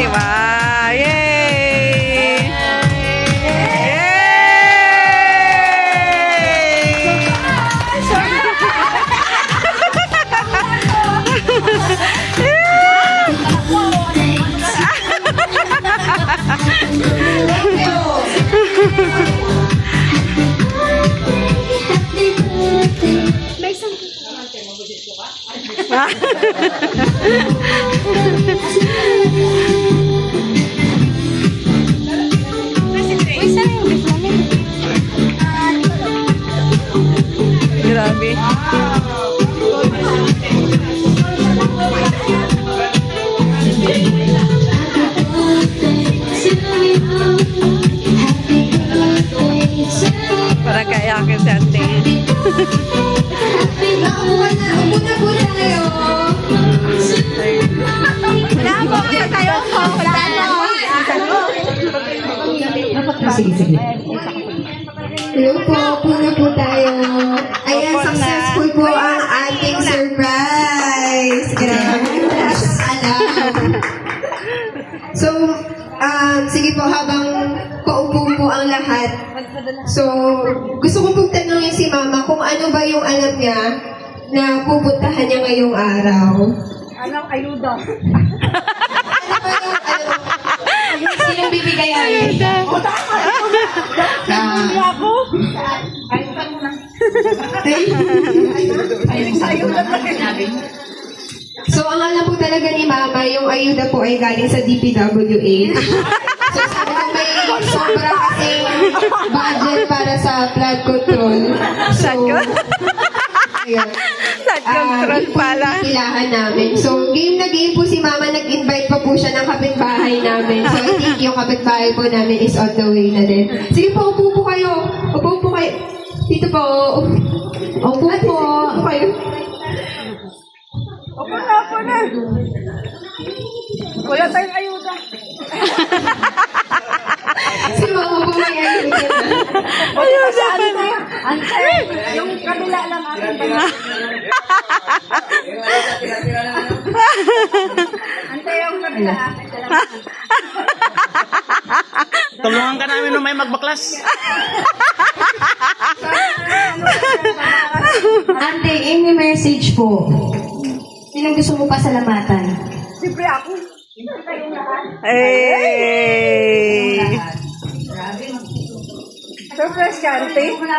di ba? Yay! Grabe. Parang kaya akin si ate. Sige, sige. Hello po, puna po tayo. Ayan, successful po ang ating surprise. Grabe, wala siyang alam. So, sige po, habang paupo po ang lahat. So, gusto ko pong tanongin si Mama kung ano ba yung alam niya na pupuntahan niya ngayong araw. Anong ayuda? Ano ba yung sinong bibigay ayuda? Hindi ako. Ayuda mo lang. Ayuda pa sinabi. So, ang alam po talaga ni Mama, yung ayuda po ay galing sa DPWH. So, sabi ko may sobra kasing budget para sa flood control. So, ayun. Flood control pala. Kailangan namin. So, game na game po si Mama. Nag-invite pa po siya ng kapitbahay namin. So, I think yung kapitbahay po namin is on the way na din. Sige po, upo po kayo. Upo po kayo. Dito po. Upo po. Upo kayo. Opo na. Wala tayong ayuda. Si Mama po may ayuda. Ayuda pa na. Ante, yung kabila lang akin pa. Ante, yung kabila akin. Tulungan ka namin nung may magbaklas. Ante, any message po? Sinong gusto mo pasalamatan? Siyempre ako. Kayong lahat. Hey! Surprise ka, Ante.